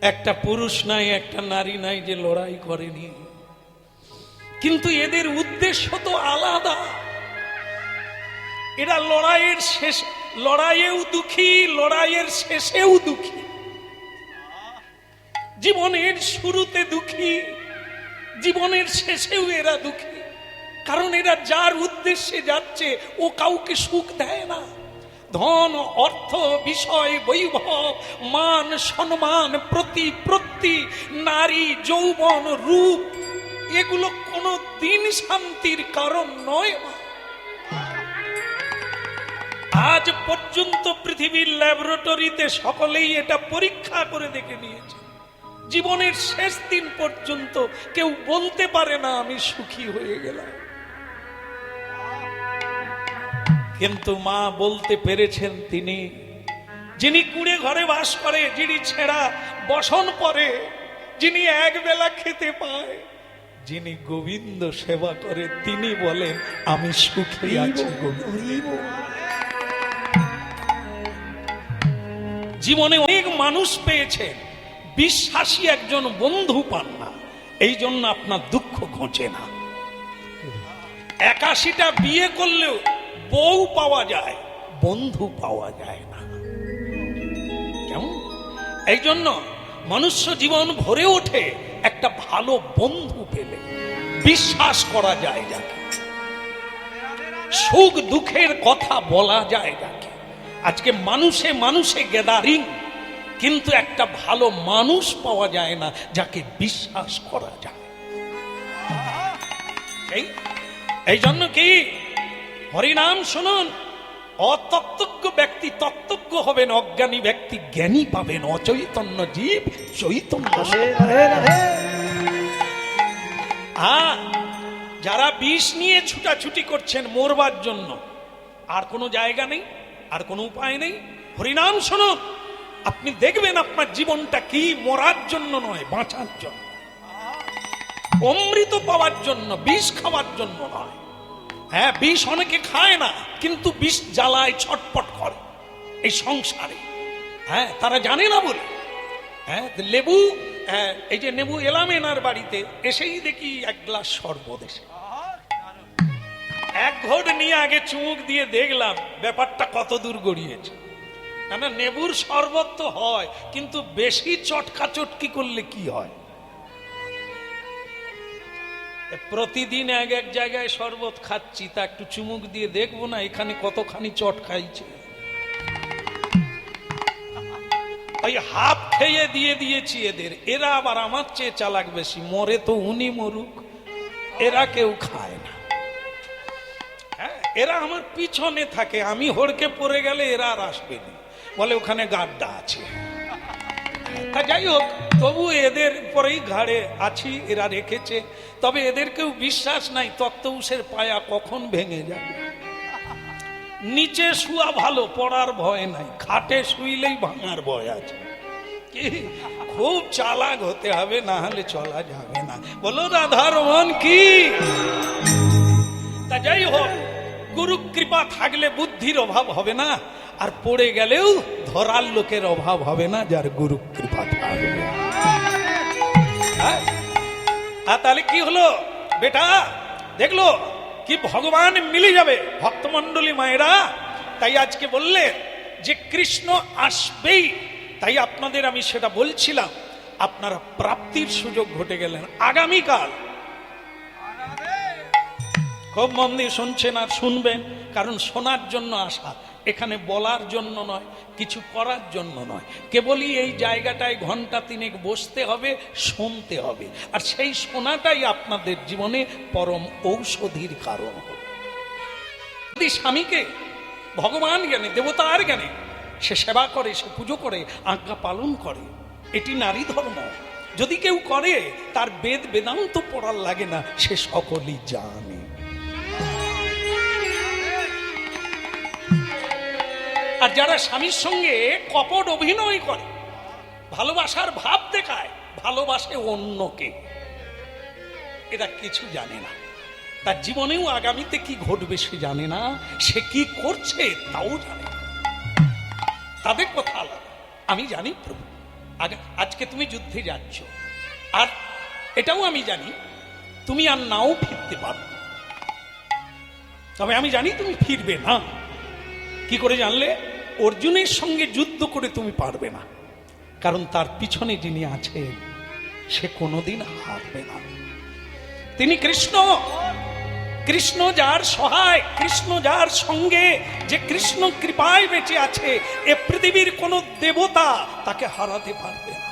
একটা পুরুষ নাই, একটা নারী নাই যে লড়াই করেনি, কিন্তু এদের উদ্দেশ্য তো আলাদা। এরা লড়াইয়ের শেষ, লড়াইয়েও দুঃখী, লড়াইয়ের শেষেও দুঃখী, জীবনের শুরুতে দুঃখী, জীবনের শেষেও এরা দুঃখী। কারণ এরা যার উদ্দেশ্যে যাচ্ছে ও কাউকে সুখ দেয় না। ধন, অর্থ, বিষয়, বৈভব, মান, সম্মান, প্রতিপত্তি, নারী, যৌবন, রূপ, এগুলো কোনো দিন শান্তির কারণ নয়। আজ পর্যন্ত পৃথিবীর ল্যাবরেটরিতে সকলেই এটা পরীক্ষা করে দেখে নিয়েছে, জীবনের শেষ দিন পর্যন্ত কেউ বলতে পারে না আমি সুখী হয়ে গেলাম। কিন্তু মা বলতে পেরেছেন তিনি, যিনি কুঁড়ে ঘরে বাস করে, যিনি ছেঁড়া বসন পরে, যিনি এক বেলা খেতে পায়, যিনি গোবিন্দ সেবা করে, তিনি বলেন আমি সুখী আছি। জীবনে অনেক মানুষ পেয়েছেন, বিশ্বাসী একজন বন্ধু পান না, এই জন্য আপনার দুঃখ ঘোচে না। 81টা বিয়ে করলেও বউ পাওয়া যায়, বন্ধু পাওয়া যায় না। কেমন? এই জন্য মনুষ্য জীবন ভরে ওঠে একটা ভালো বন্ধু পেলে, বিশ্বাস করা যায় যাকে, সুখ দুঃখের কথা বলা যায় যাকে। আজকে মানুষে মানুষে গ্যাদারিং, কিন্তু একটা ভালো মানুষ পাওয়া যায় না যাকে বিশ্বাস করা যায়। এই জন্য কি হরিনাম শুনুন, অতত্ত্বজ্ঞ ব্যক্তি তত্ত্বজ্ঞ হবেন, অজ্ঞানী ব্যক্তি জ্ঞানী পাবেন, অচৈতন্য জীব চৈতন্য। যারা বিষ নিয়ে ছুটাছুটি করছেন মরবার জন্য, আর কোনো জায়গা নেই, আর কোনো উপায় নেই, হরিনাম শুনুন, আপনি দেখবেন আপনার জীবনটা কি মরার জন্য নয়, বাঁচার জন্য, অমৃত পাওয়ার জন্য, বিষ খাওয়ার জন্য নয়। হ্যাঁ, বিষ অনেকে খায় না, কিন্তু বিষ জ্বালায় ছটপট করে এই সংসারে। হ্যাঁ, তারা জানে না বলে। হ্যাঁ, লেবু, এই যে নেবু এলাম এনার বাড়িতে, এসেই দেখি এক গ্লাস শরবত, এসে এক ঘট নিয়ে আগে চুমুক দিয়ে দেখলাম ব্যাপারটা কত দূর গড়িয়েছে। না, নেবুর শরবত তো হয়, কিন্তু বেশি চটকা চটকি করলে কি হয়? প্রতিদিন এক এক জায়গায় শরবত খাচ্ছি, তা একটু চুমুক দিয়ে দেখবো না এখানে কতখানি চট খাইছে। ওই হাফ খেয়ে দিয়ে দিয়েছি এদের, এরা আবার আমার চেয়ে চালাক বেশি, মরে তো উনি মরুক, এরা কেউ খায় না। হ্যাঁ, এরা আমার পিছনে থাকে, আমি হড়কে পড়ে গেলে এরা আর আসবে না, বলে ওখানে গাড্ডা আছে। তা যাই হোক, তবু এদের পরেই ঘাড়ে আছি, এরা রেখেছে। তবে এদের কেউ বিশ্বাস নাই তক্তউসের পায়া কখন ভেঙে যাবে। নিচে শুয়া ভালো, পড়ার ভয় নাই, খাটে শুইলেই ভাঙার ভয় আছে। কি খুব চালাক হতে হবে, না হলে চলা যাবে না। বলো রাধার মন কি। তা যাই হোক, গুরু কৃপা থাকলে বুদ্ধির অভাব হবে না, আর পড়ে গেলেও ধরার লোকের অভাব হবে না যার গুরু কৃপা থাকবে। আর তাহলে কি হলো বেটা, দেখলো কি ভগবান মিলে যাবে ভক্তমন্ডলী মায়েরা। তাই আজকে বললে যে কৃষ্ণ আসবেই, তাই আপনাদের আমি সেটা বলছিলাম, আপনারা প্রাপ্তির সুযোগ ঘটে গেলেন আগামীকাল। খুব মন দিয়ে শুনছেন আর শুনবেন, কারণ শোনার জন্য আসা, এখানে বলার জন্য নয়, কিছু করার জন্য নয়। কেবলই এই জায়গাটায় ঘন্টা তিনেক বসতে হবে, শুনতে হবে, আর সেই শোনাটাই আপনাদের জীবনে পরম ঔষধির কারণ হবে। যদি স্বামীকে ভগবান জ্ঞানে, দেবতার জ্ঞানে সে সেবা করে, সে পুজো করে, আজ্ঞা পালন করে, এটি নারী ধর্ম। যদি কেউ করে, তার বেদ বেদান্ত পড়ার লাগে না, সে সকলই জানে। আর যারা স্বামীর সঙ্গে কপট অভিনয় করে, ভালোবাসার ভাব দেখায়, ভালোবাসে অন্যকে, এরা কিছু জানে না, তার জীবনেও আগামীতে কি ঘটবে সে জানে না, সে কি করছে তাও জানে না। তাদের কথা আলাদা, আমি জানি প্রভু, আজকে তুমি যুদ্ধে যাচ্ছ, আর এটাও আমি জানি তুমি আর নাও ফিরতে পারো, তবে আমি জানি তুমি ফিরবে না। কি করে জানলে? অর্জুনের সঙ্গে যুদ্ধ করে তুমি পারবে না, কারণ তার পিছনে যিনি আছেন সে কোনোদিন হারবে না। তিনি কৃষ্ণ। কৃষ্ণ যার সহায়, কৃষ্ণ যার সঙ্গে, যে কৃষ্ণ কৃপায় বেঁচে আছে, এ পৃথিবীর কোন দেবতা তাকে হারাতে পারবে না।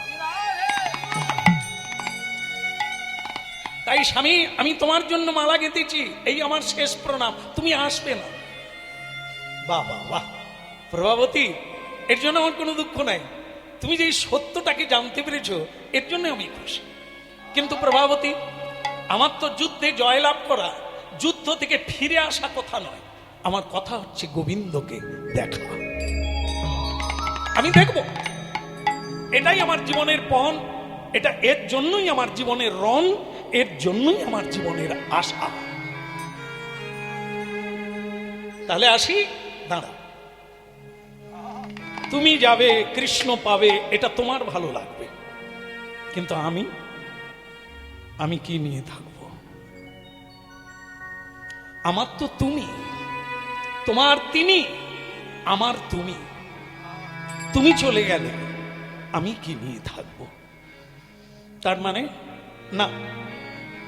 তাই স্বামী, আমি তোমার জন্য মালা গেঁথেছি, এই আমার শেষ প্রণাম, তুমি আসবে না। বাহ বাহ বাহ প্রভাবতী, এর জন্য আমার কোনো দুঃখ নাই। তুমি যে সত্যটাকে জানতে পেরেছো, এর জন্য আমি খুশি। কিন্তু প্রভাবতী, আমার তো যুদ্ধে জয়লাভ করা, যুদ্ধ থেকে ফিরে আসা কথা নয়। আমার কথা হচ্ছে গোবিন্দকে দেখা। আমি দেখব, এটাই আমার জীবনের পণ, এটা এর জন্যই আমার জীবনের রং, এর জন্যই আমার জীবনের আশা। তাহলে আসি। দাঁড়া, তুমি যাবে, কৃষ্ণ পাবে, এটা তোমার ভালো লাগবে, কিন্তু আমি কি নিয়ে থাকবো? আমার তো তুমি, তোমার তিনি, আমার তুমি। তুমি চলে গেলে আমি কি নিয়ে থাকবো? তার মানে না,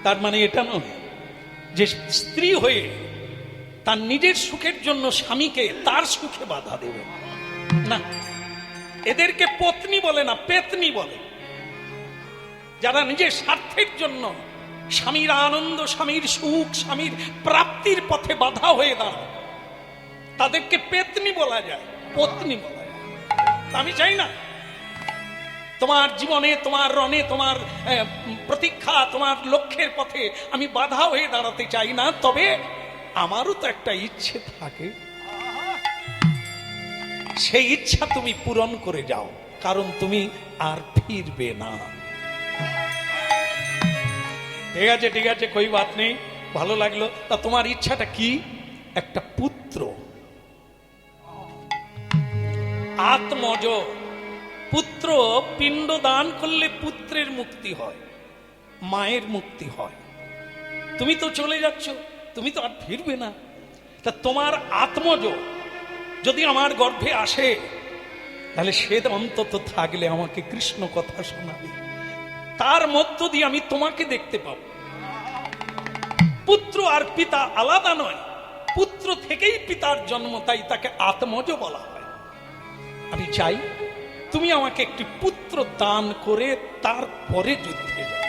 তার মানে এটা নয় যে স্ত্রী হয়ে তার নিজের সুখের জন্য স্বামীকে তার সুখে বাধা দেবে না। এদেরকে পত্নী বলে না, পেতনি বলে। যারা নিজের স্বার্থের জন্য স্বামীর আনন্দ, স্বামীর সুখ, স্বামীর প্রাপ্তির পথে বাধা হয়ে দাঁড়ায়, তাদেরকে পেতনি বলা যায়, পত্নী বলা যায়। আমি চাই না তোমার জীবনে, তোমার রণে, তোমার প্রতীক্ষা, তোমার লক্ষ্যের পথে আমি বাধা হয়ে দাঁড়াতে চাই না। তবে আমারও তো একটা ইচ্ছে থাকে, সেই ইচ্ছা তুমি পূরণ করে যাও, কারণ তুমি আর ফিরবে না। ঠিক আছে, ঠিক আছে, কই বাত নেই, ভালো লাগলো। তা তোমার ইচ্ছাটা কি? একটা পুত্র, আত্মজ পুত্র। পিণ্ড দান করলে পুত্রের মুক্তি হয়, মায়ের মুক্তি হয়। তুমি তো চলে যাচ্ছ, তুমি তো আর ফিরবে না। তা তোমার আত্মজ যদি আমার গর্ভে আসে, তাহলে সে অন্তত থাকলে আমাকে কৃষ্ণ কথা শোনাবে, তার মধ্য দিয়ে আমি তোমাকে দেখতে পাবো। পুত্র আর পিতা আলাদা নয়, পুত্র থেকেই পিতার জন্ম, তাই তাকে আত্মজ বলা হয়। আমি চাই তুমি আমাকে একটি পুত্র দান করে তারপরে যুদ্ধে যাও।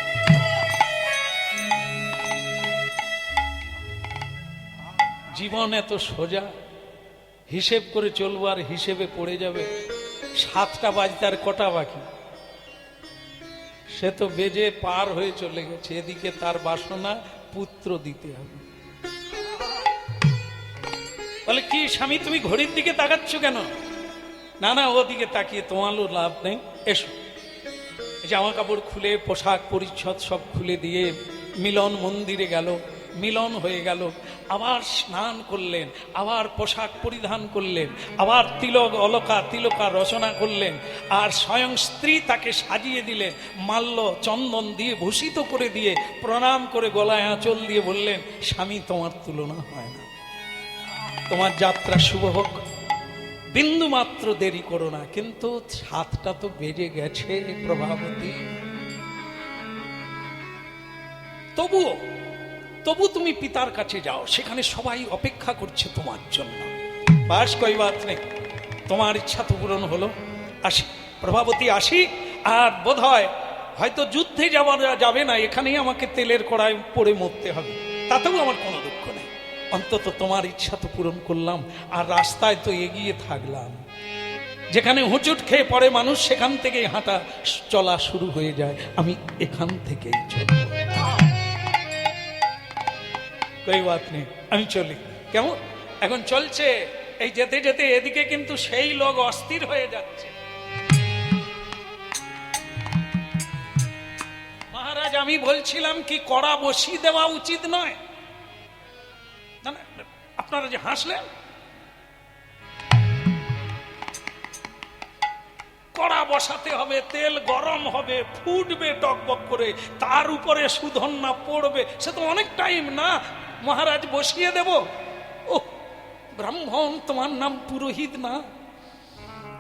জীবন এত সোজা, হিসেব করে চলবো আর হিসেবে পড়ে যাবে। 7টা বাজতে আর কটা বাকি? সে তো বেজে পার হয়ে চলে গেছে। এদিকে তার বাসনা পুত্র দিতে হবে। বলে কি স্বামী, তুমি ঘড়ির দিকে তাকাচ্ছ কেন? না না, ওদিকে তাকিয়ে তোমারও লাভ নেই, এসো। জামা কাপড় খুলে, পোশাক পরিচ্ছদ সব খুলে দিয়ে মিলন মন্দিরে গেল, মিলন হয়ে গেল। আবার স্নান করলেন, আবার পোশাক পরিধান করলেন, আবার তিলক অলকা তিলকা রচনা করলেন, আর স্বয়ং স্ত্রী তাকে সাজিয়ে দিলেন, মাল্য চন্দন দিয়ে ভূষিত করে দিয়ে, প্রণাম করে গলায় আঁচল দিয়ে বললেন, স্বামী তোমার তুলনা হয় না, তোমার যাত্রা শুভ হোক, বিন্দু মাত্র দেরি করো না। কিন্তু 7টা তো বেজে গেছে প্রভাবতী। তবু তুমি পিতার কাছে যাও, সেখানে সবাই অপেক্ষা করছে তোমার জন্য। বাস, কই বাত নেই, তোমার ইচ্ছা তো পূরণ হলো। আসি প্রভাবতী, আসি। আর বোধ হয় হয়তো যুদ্ধে যাবে না, এখানেই আমাকে তেলের কড়াই পড়ে মরতে হবে, তাতেও আমার কোনো দুঃখ নেই। অন্তত তোমার ইচ্ছা তো পূরণ করলাম, আর রাস্তায় তো এগিয়ে থাকলাম। যেখানে হুঁচুট খেয়ে পড়ে মানুষ, সেখান থেকেই হাঁটা চলা শুরু হয়ে যায়। আমি এখান থেকেই চলব, কই বাত নেই, আমি চলি। কেমন এখন চলছে? এই যেতে যেতে এদিকে কিন্তু সেই লোক অস্থির হয়ে যাচ্ছে। মহারাজ, আমি বলছিলাম কি কড়া বসিয়ে দেওয়া উচিত নয়? না না, আপনারা যে হাসলেন, কড়া বসাতে হবে, তেল গরম হবে, ফুটবে টকবক করে, তার উপরে সুধন্যা পড়বে, সে তো অনেক টাইম না। মহারাজ বসিয়ে দেব? ও ব্রাহ্মণ, তোমার নাম পুরোহিত না?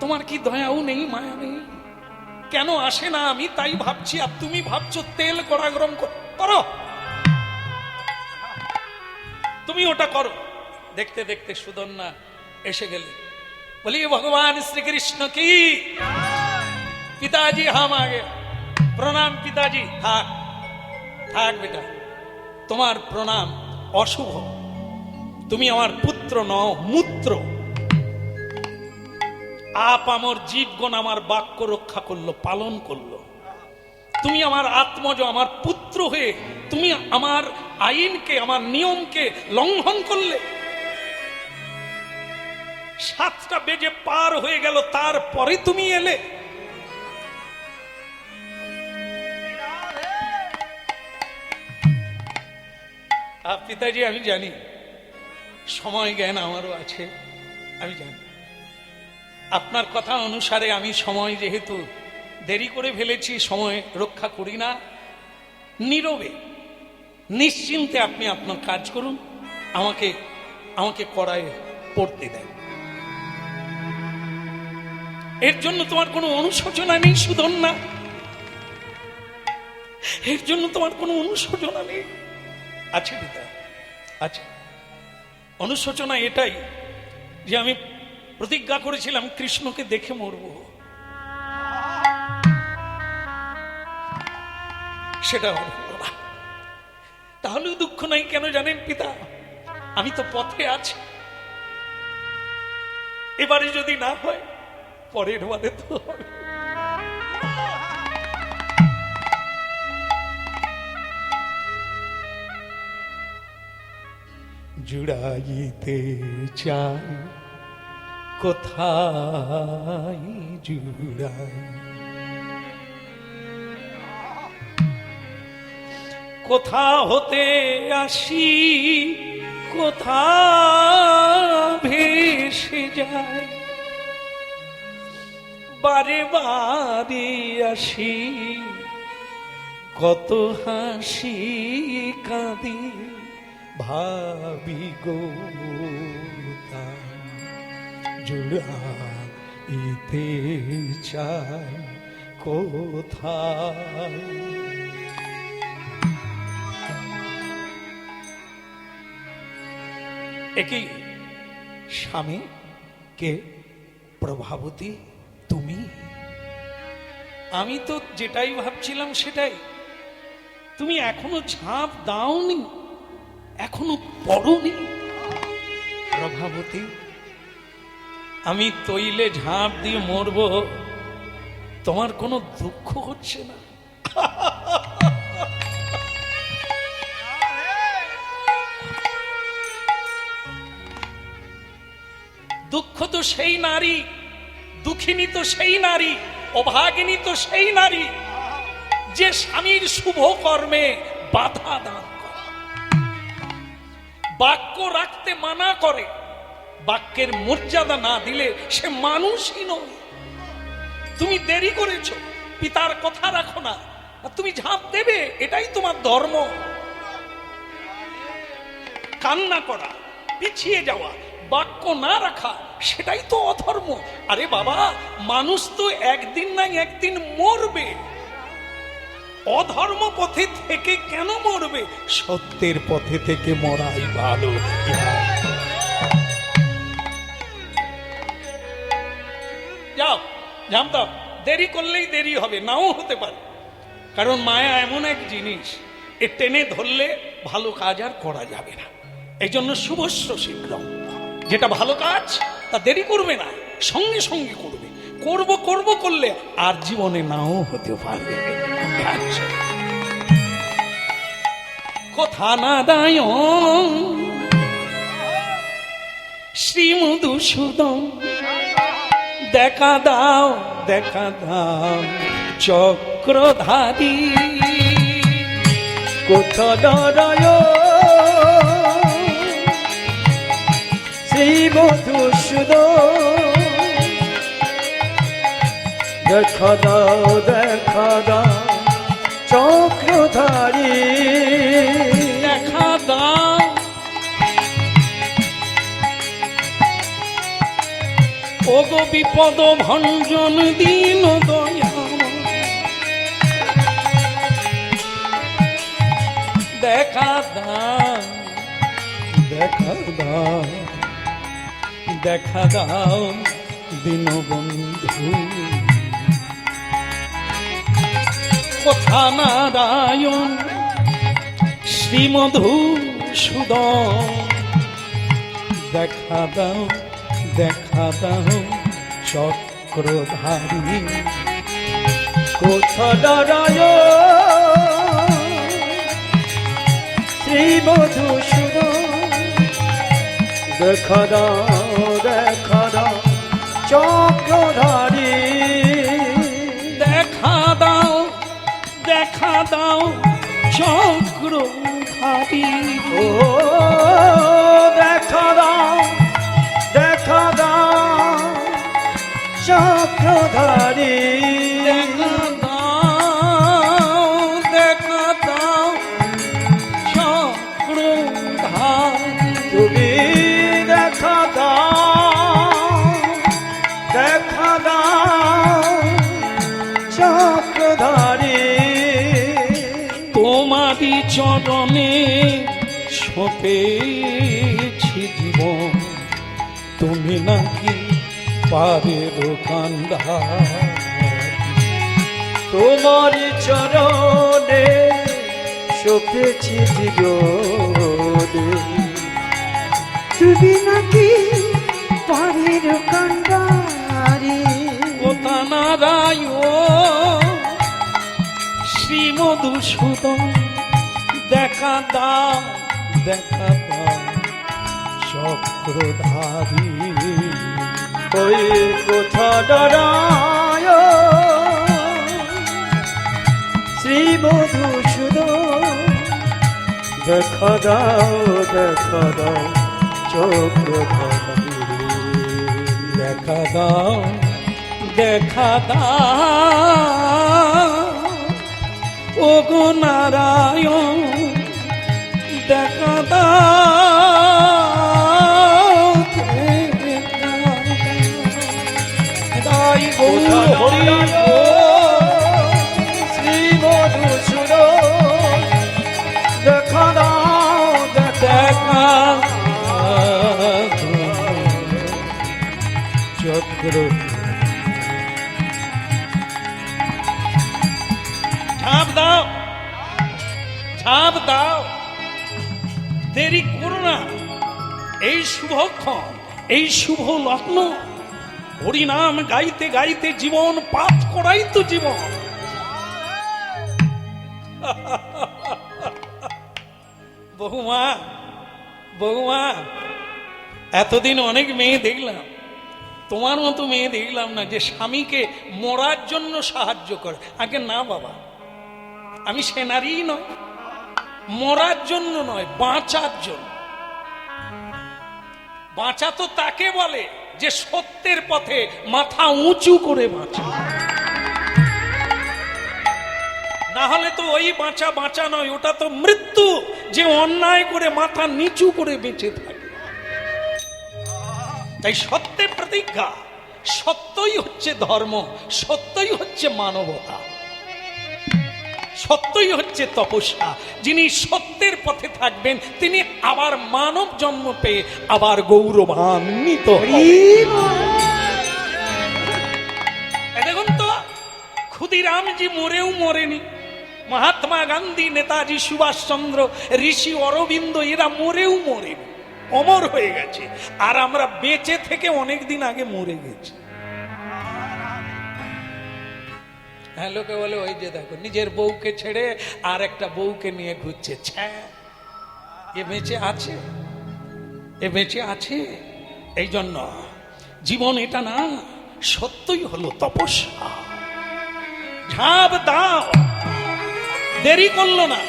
তোমার কি দয়াও নেই, মায়া নেই? কেন আসে না আমি তাই ভাবছি, আর তুমি ভাবছো তেল কড়া গরম করো। তুমি ওটা করো। দেখতে দেখতে সুধন্যা এসে গেলে। বলি ভগবান শ্রীকৃষ্ণ কি। পিতাজি হাম আগে প্রণাম। পিতাজি থাক থাক বেটা, তোমার প্রণাম অশুভ। তুমি আমার পুত্র নও, মূত্র। আপ আমার জীবগণ আমার বাক্য রক্ষা করলো, পালন করলো। তুমি আমার আত্মজ, আমার পুত্র হয়ে তুমি আমার আইনকে, আমার নিয়মকে লঙ্ঘন করলে। 7টা বেজে পার হয়ে গেল, তারপরে তুমি এলে। পিতাজি আমি জানি সময় জ্ঞান আমারও আছে, আমি জানি। আপনার কথা অনুসারে আমি সময় যেহেতু দেরি করে ফেলেছি, সময় রক্ষা করি না। নীরবে নিশ্চিন্তে আপনি আপনার কাজ করুন, আমাকে আমাকে কড়ায় পড়তে দেন। এর জন্য তোমার কোনো অনুশোচনা নেই সুধন্যা? এর জন্য তোমার কোনো অনুশোচনা নেই? আছে পিতা, আছে। অনুশোচনা এটাই যে আমি প্রতিজ্ঞা করেছিলাম কৃষ্ণকে দেখে মরব, সেটা হলো না। তাহলেও দুঃখ নাই, কেন জানেন পিতা? আমি তো পথে আছি। এবারে যদি না হয় পরের বারে তো হবে। জুড়াইতে চাই কোথায় জুড়াই, কোথা হতে আসি কোথা ভেসে যায়, বারে বারে আসি কত হাসি কাঁদি ভাবি গো। জুড়াইতে চাই কোথায়। একই স্বামী কে? প্রভাবতী তুমি? আমি তো যেটাই ভাবছিলাম সেটাই। তুমি এখনো ঝাঁপ দাওনি, এখনো পড়োনি। প্রভাবতী, আমি তৈলে ঝাঁপ দিয়ে মরব, তোমার কোনো দুঃখ হচ্ছে না? দুঃখ তো সেই নারী, দুঃখিনী তো সেই নারী, অভাগিনী তো সেই নারী যে স্বামীর শুভ কর্মে বাধা দান করে, বাক্য রাখতে মানা করে। বাক্যের মর্যাদা না দিলে সে মানুষই নয়। তুমি দেরি করেছো, পিতার কথা রাখো না, আর তুমি ঝাঁপ দেবে, এটাই তোমার ধর্ম। কান্না করা, পিছিয়ে যাওয়া, বাক্য না রাখা, সেটাই তো অধর্ম। আরে বাবা, মানুষ তো একদিন না একদিন মরবে। অধর্ম পথে থেকে কেন মরবে? সত্যের পথে থেকে মরাই ভালো। যাও, ঝাঁপ দাও। দেরি করলেই দেরি হবে, নাও হতে পারে। কারণ মায়া এমন এক জিনিস, এ টেনে ধরলে ভালো কাজ আর করা যাবে না। এই জন্য শুভস্য শীঘ্র, যেটা ভালো কাজ তা দেরি করবে না, সঙ্গে সঙ্গে করবে। করব করব করলে আর জীবনে নাও হতে পারবে। কথা না দায় শ্রী মধুসূদন, দেখা দাও দেখা দাও চক্রধারী, কোথলয় শ্রী মধুসূদন, দেখা দাও চক্রধারী দেখা দাও ওগো বিপদ ভঞ্জন দীন দয়া দেখা দাও দেখা দাও দীনবন্ধু কথা নারায়ণ শ্রীমধুসূদন দেখা দাও চক্রধারী কোথা দাঁড়ায় শ্রী মধুসূদন দেখা দাও চক্রধারী দেখা দাও চক্রধারী ও দেখা দাও চক্রধারী দেখা দাও চক্রধারী তুমি দেখা দাও চক্রধারী তোমারই চরণে সপেছি জীবন তুমি নাকি পারের কান্দা তোমার চরণে সপেছি জীবনে তুমি নাকি পারের কান্ডারি কথা নারায়ণ শ্রীমধুসূদন দেখা দাও চক্রধারী ওই কোথা দাঁড়ায় শ্রী মধুসূদন দেখা দাও চক্রধারী দেখা দাও ওগো নারায়ণ দেখা দাও হরি শ্রী মধুসূদন দেখা দাও চক্র ঝাঁপ দাও দেরি করো না এই শুভক্ষণ এই শুভ লগ্ন হরিনাম গাইতে গাইতে জীবন পাঠ করাই তো জীবন বহুমা এতদিন অনেক মেয়ে দেখলাম তোমার মতো মেয়ে দেখলাম না যে স্বামীকে মরার জন্য সাহায্য করে আগে না বাবা আমি সেনারই নয় মরার জন্য নয় বাঁচার জন্য বাঁচা তো তাকে বলে যে সত্যের পথে মাথা উঁচু করে বাঁচা না হলে তো ওই বাঁচা নয় ওটা তো মৃত্যু যে অন্যায় করে মাথা নিচু করে বেঁচে থাকে তাই সত্যের প্রতিজ্ঞা সত্যই হচ্ছে ধর্ম সত্যই হচ্ছে মানবতা সত্যই হচ্ছে তপস্যা যিনি সত্যের পথে থাকবেন তিনি আবার মানব জন্ম পেয়ে আবার গৌরবান্বিত দেখুন তো ক্ষুদিরামজি মরেও মরেনি মহাত্মা গান্ধী নেতাজি সুভাষচন্দ্র ঋষি অরবিন্দ এরা মরেও মরেনি অমর হয়ে গেছে আর আমরা বেঁচে থেকে অনেকদিন আগে মরে গেছি হ্যাঁ লোকে বলে ওই যে দেখো নিজের বউকে ছেড়ে আর একটা বউকে নিয়ে ঘুরছে এ বেঁচে আছে এই জন্য জীবন এটা না সত্যই হলো তপস্যা ঝাঁপ দাও দেরি করলো না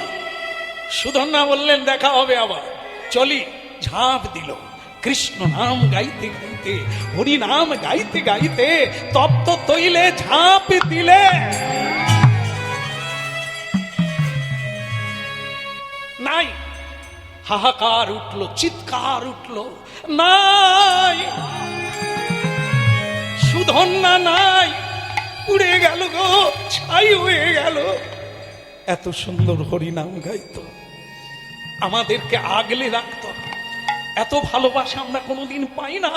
সুধন্যা বললেন দেখা হবে আবার চলি ঝাঁপ দিল কৃষ্ণ নাম গাইতে গাইতে, হরি নাম গাইতে গাইতে তপ্ত তৈলে ঝাঁপ দিলে নাই, হাহাকার উঠলো, চিৎকার উঠলো, নাই সুধন্যা নাই, উড়ে গেল গো, ছাই হয়ে গেল। এত সুন্দর হরিনাম গাইতো, আমাদেরকে আগলে রাখতো, এত ভালোবাসা আমরা কোনোদিন পাই না।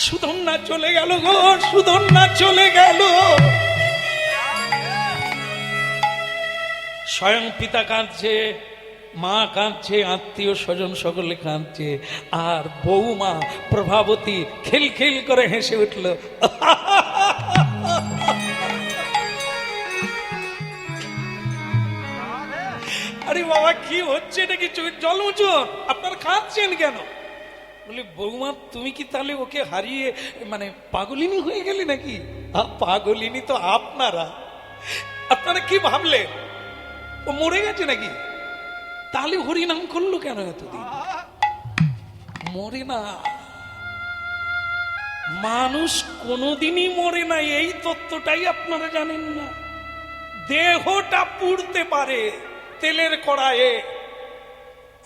সুধন্যা চলে গেল গো, সুধন্যা চলে গেল। স্বয়ং পিতা কাঁদছে, মা কাঁদছে, আত্মীয় স্বজন সকলে কাঁদছে, আর বৌমা প্রভাবতী খিলখিল করে হেসে উঠল। আরে বাবা কি হচ্ছে, এটা কি জল উঁচু, আপনারা কাঁদছেন কেন? বলি বৌমা তুমি কি তাহলে ওকে হারিয়ে মানে পাগলিনী হয়ে গেলে নাকি? পাগলিনী তো আপনারা, আপনারা কি ভাবলেন ও মরে গেছে নাকি? তাহলে হরিনাম করলো কেন এতদিন? মরে না, মানুষ কোনোদিনই মরে না, এই তত্ত্বটাই আপনারা জানেন না। দেহটা পুড়তে পারে তেলের কড়াইয়ে,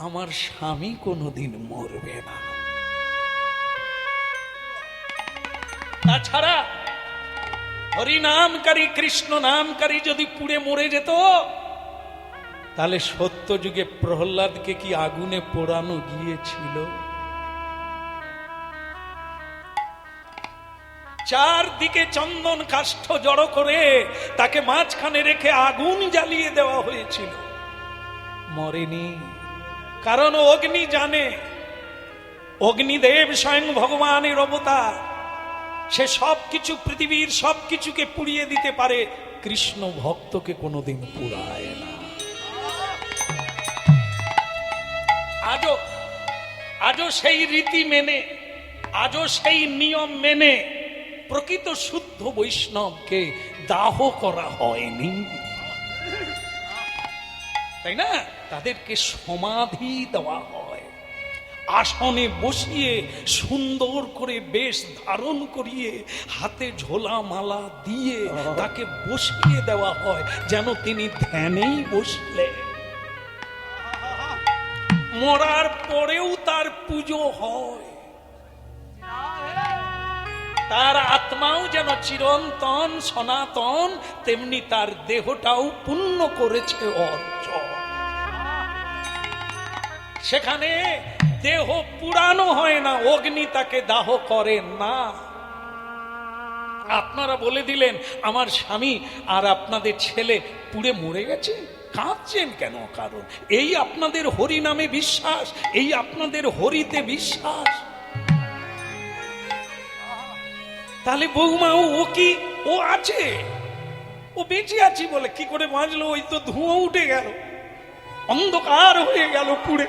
আমার স্বামী কোনোদিন মরবে না। তাছাড়া হরিনামকারী কৃষ্ণ নামকারী যদি পুড়ে মরে যেত, তাহলে সত্য যুগে প্রহ্লাদকে কি আগুনে পোড়ানো গিয়েছিল? চারদিকে চন্দন কাষ্ঠ জড়ো করে তাকে মাঝখানে রেখে আগুন জ্বালিয়ে দেওয়া হয়েছিল, মরেনি। কারণ অগ্নি জানে, অগ্নিদেব স্বয়ং ভগবানের অবতার, সে সবকিছু পৃথিবীর সবকিছুকে পুড়িয়ে দিতে পারে, কৃষ্ণ ভক্তকে কোনোদিন পুড়ায় না। আজও সেই রীতি মেনে, আজও সেই নিয়ম মেনে প্রকৃত শুদ্ধ বৈষ্ণবকে দাহ করা হয়নি, তাই না? তাদেরকে সমাধি দেওয়া হয়, আসনে বসিয়ে সুন্দর করে বেশ ধারণ করিয়ে হাতে ঝোলা মালা দিয়ে তাকে বসিয়ে দেওয়া হয়, যেন তিনি ধ্যানেই বসলে। মরার পরেও তার পুজো হয়, তার আত্মাও যেন চিরন্তন সনাতন, তেমনি তার দেহটাও পূর্ণ করেছে অর্জন। সেখানে দেহ পুরানো হয় না, অগ্নি তাকে দাহ করে না। আপনারা বলে দিলেন আমার স্বামী আর আপনাদের ছেলে পুড়ে মরে গেছে, কাঁদছেন কেন? কারণ এই আপনাদের হরি নামে বিশ্বাস, এই আপনাদের হরিতে বিশ্বাস। তাহলে বৌমা ও কি, ও আছে, ও বেঁচে আছি বলে কি করে বাঁচলো? ওই তো ধোঁয়া উঠে গেল, অন্ধকার হয়ে গেল পুড়ে,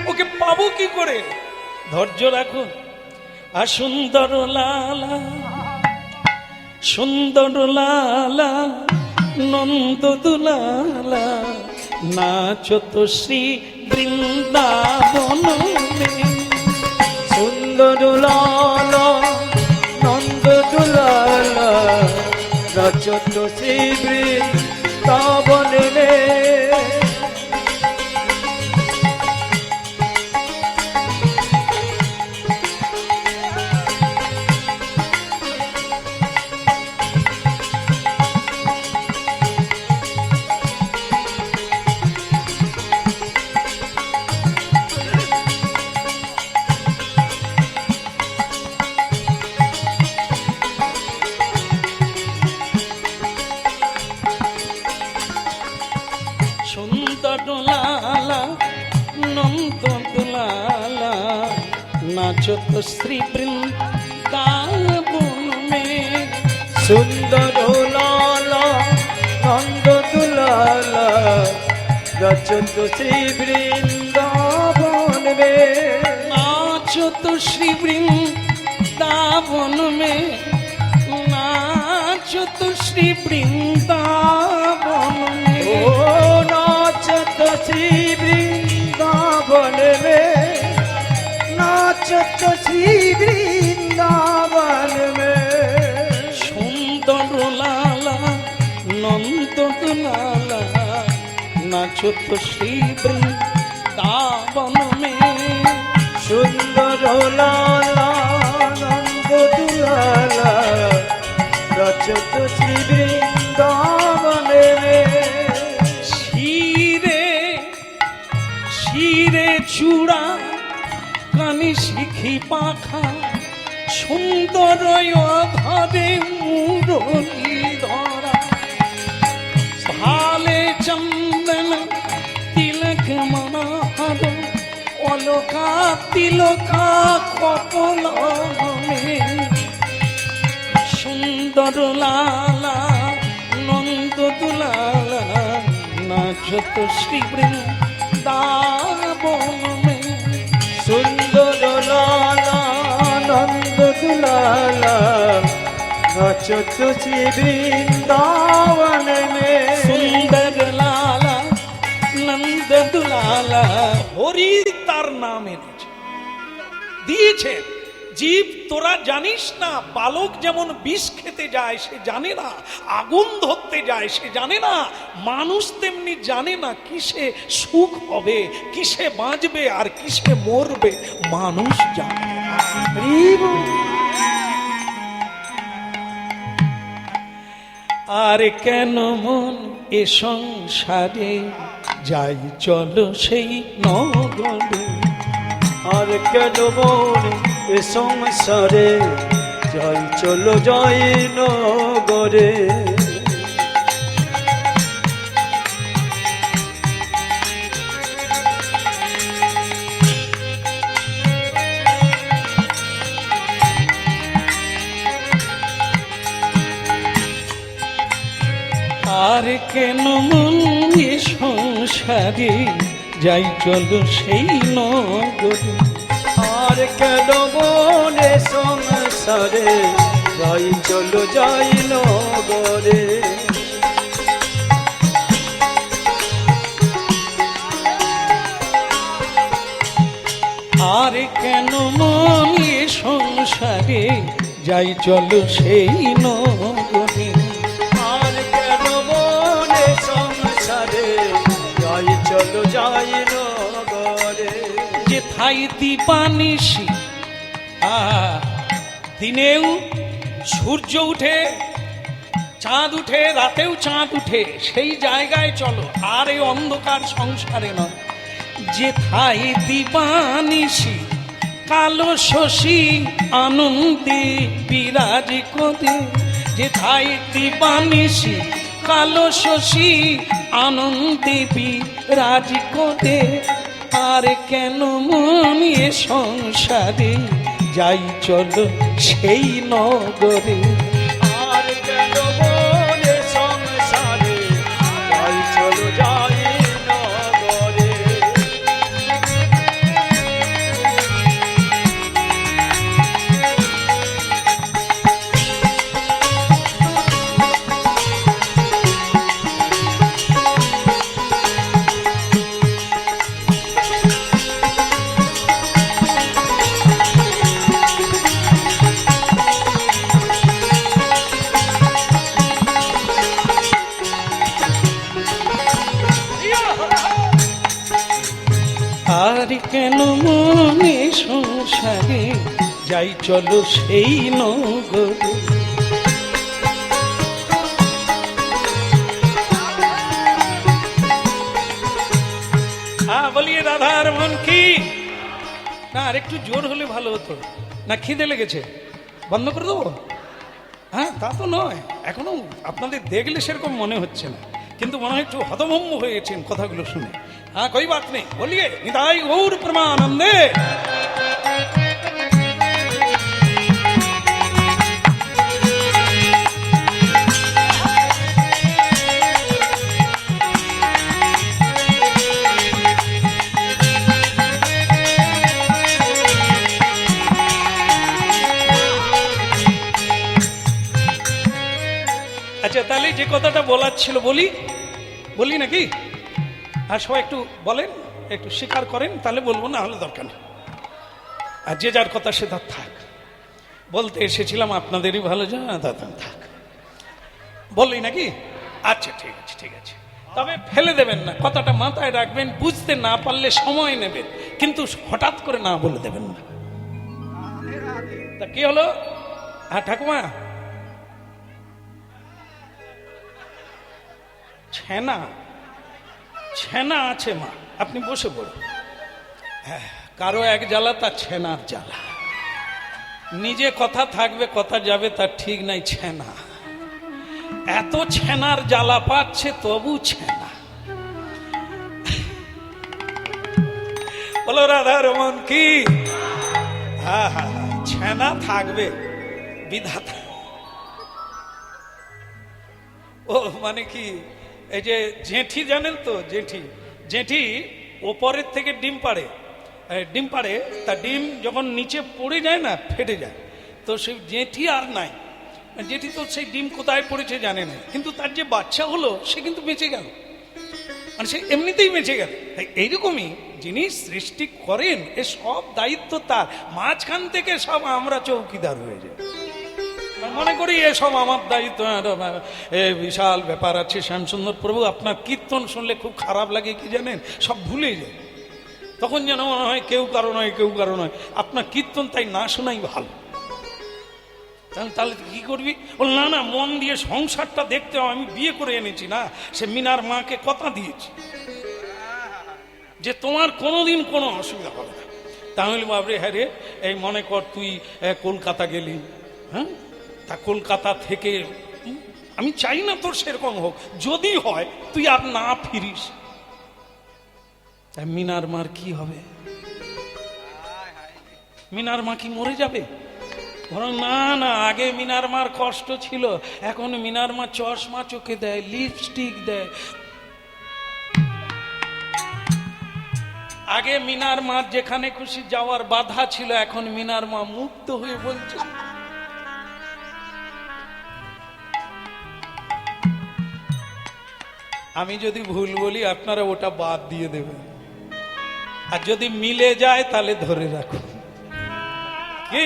ওকে পাবো কি করে? ধৈর্য রাখুন। আর সুন্দর লালা, সুন্দর লালা, নন্দ দুলালা, নাচো তো শ্রী বৃন্দাবন মে। সুন্দর লালা, নন্দ দুলালা, নাচত শ্রী বৃন্দাবন মে। नाचो तो श्री वृंदावन में। सुंदर लाला, नंद दुलाला, नाचो तो श्री वृंदावन में। नाचो तो श्री वृंदावन में, नाचो तो श्री वृंदावन में। ओ नाचो तो श्री वृंदावन में, नाचो तो श्री वृंदावन में সুন্দর লালা নন্দ দুলালা নাচো তো শ্রী বৃন্দাবন মে सुंदर लाला नंद दुलाला रचत श्री वृंदावन में শিরে শিরে চূড়া কানে শিখি পাখা সুন্দর ধরে মুরলী ধরা ভালে চন্দন তিলক মনোহর অলকা তিলকা কপল সুন্দর লালা নন্দ দুলালা নাচত শ্রী বৃন্দাবন মে सुंदर लाला नंद दुलाला रचत श्री वृंदावन में সুন্দর লালা নন্দ দুলালা হরি তার নাম এনেছে দিয়েছে জীব তোরা জানিস না বালক যেমন বিষ খেতে যায় সে জানে না আগুন ধরতে যায় সে জানে না মানুষ তেমনি জানে না কিসে সুখ হবে কিসে বাঁচবে আর কিসে মরবে মানুষ জানে না। আর কেন মন এ সংসারে যাই চলো সেই নগরে আর কেন মনে এ সংসারে যাই চলো যাই নগরে আর কেন মন এ সংসারে যাই চলো সেই নগরে আর কেন মনে সংসারে যাই চলো যাই নগরে আর কেন মন এ সংসারে যাই চলো সেই নগরে আর কেন মনে সংসারে যাই চলো যাই নগরে যে থাই দীপানিশি দিনেও সূর্য উঠে চাঁদ উঠে রাতেও চাঁদ উঠে সেই জায়গায় চলো আর এই অন্ধকার সংসারে নয় যে থাই দীপানিশি কালো শশী আনন্দে বিরাজ করে যে থাই দীপানিশি কালো শশী আনন্দে বিরাজ করে আর কেন মনে সংসারে যাই চলো সেই নগরে আর কেন মনে সংসারে যাই চলো যাই নগরে আর কেন মনে সংসারে যাই চলো সেই নগরে বলিয়ে রাধার মন কি না আর একটু জোর হলে ভালো হতো না খিদে লেগেছে বন্ধ করে দেবো হ্যাঁ তা তো নয় এখনো আপনাদের দেখলে সেরকম মনে হচ্ছে না কিন্তু মনে হয় একটু হতভম্ব হয়ে গেছেন কথাগুলো শুনে हाँ कोई बात नहीं बोलिए निताई गौर प्रमानंदे আচ্ছা তাহলে যে কথাটা বলার ছিল বলি বলি নাকি আর সবাই একটু বলেন একটু স্বীকার করেন তাহলে বলবো না হলে দরকার নেই আর যে যার কথা সে তার থাক। বলতে এসেছিলাম আপনাদেরই ভালো জানা, দাদা থাক বললি নাকি? আচ্ছা ঠিক আছে ঠিক আছে, তবে ফেলে দেবেন না, কথাটা মাথায় রাখবেন। বুঝতে না পারলে সময় নেবেন, কিন্তু হঠাৎ করে না বলে দেবেন না। তা কি হলো? হ্যাঁ ঠাকুমা, ছেনা ছেনা আছে মা, আপনি বসে পড়ুন। হ্যাঁ, কারো এক জ্বালা তার ছেনার জ্বালা, নিজে কথা থাকবে কথা যাবে তার ঠিক নাই। ছেনা, এত ছেনার জ্বালা পাচ্ছে তবু ছেনা। বলো রাধার মন কি? হ্যাঁ হ্যাঁ, ছেনা থাকবে বিধাতা। ও মানে কি, এই যে জেঠি জানেন তো, জেঠি জেঠি ওপরের থেকে ডিম পাড়ে, ডিম পাড়ে, তা ডিম যখন নিচে পড়ে যায় না, ফেটে যায়, তো সেই জেঠি আর নাই। জেঠি তো সেই ডিম কোথায় পড়েছে জানে না, কিন্তু তার যে বাচ্চা হলো সে কিন্তু বেঁচে গেল, মানে সে এমনিতেই বেঁচে গেল। তাই এইরকমই যিনি সৃষ্টি করেন এ সব দায়িত্ব তার, মাঝখান থেকে সব আমরা চৌকিদার হয়ে যাই, মনে করি এসব আমার দায়িত্ব। এ বিশাল ব্যাপার আছে। শ্যামসুন্দর প্রভু, আপনার কীর্তন শুনলে খুব খারাপ লাগে কি জানেন, সব ভুলে যায়, তখন যেন মনে হয় কেউ কারো নয় কেউ কারো নয়। আপনার কীর্তন তাই না শোনাই ভালো। তাহলে কি করবি? বল না না, মন দিয়ে সংসারটা দেখতে হবে। আমি বিয়ে করে এনেছি না, সে মিনার মাকে কথা দিয়েছি যে তোমার কোনোদিন কোনো অসুবিধা হবে না। তাহলে বাবরে, হ্যাঁ রে, এই মনে কর তুই কলকাতা গেলি, হ্যাঁ, তা কলকাতা থেকে আমি চাই না তোর সেরকম হোক, যদি হয় তুই আর না ফিরিস। মিনার মার কি হবে? মিনার মা কি মরে যাবে? না না, আগে মিনার মার কষ্ট ছিল, এখন মিনার মা চশমা চোখে দেয়, লিপস্টিক দেয়। আগে মিনার মার যেখানে খুশি যাওয়ার বাধা ছিল, এখন মিনার মা মুক্ত হয়ে বলছে। আমি যদি ভুল বলি আপনারা ওটা বাদ দিয়ে দেবেন, আর যদি মিলে যায় তাহলে ধরে রাখুন। কি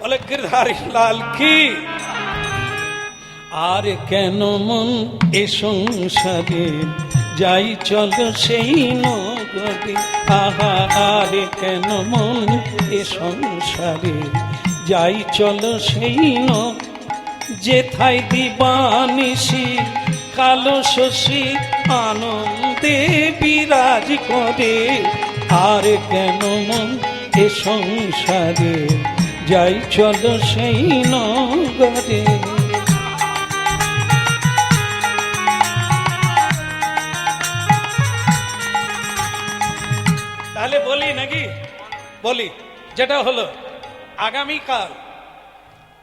বলে গিরধারী লাল কি? আর কেন মন এ সংসারে যাই চলো সেই নগরে। আহা, আর কেন মন এ সংসারে যাই চলো সেই যেথায় দিবানিশি কালো শশী আনন্দে বিরাজ করে। আর কেন মন এ সংসারে যাই চলো সেই নগরে। তাহলে বলি নাকি? বলি, যেটা হলো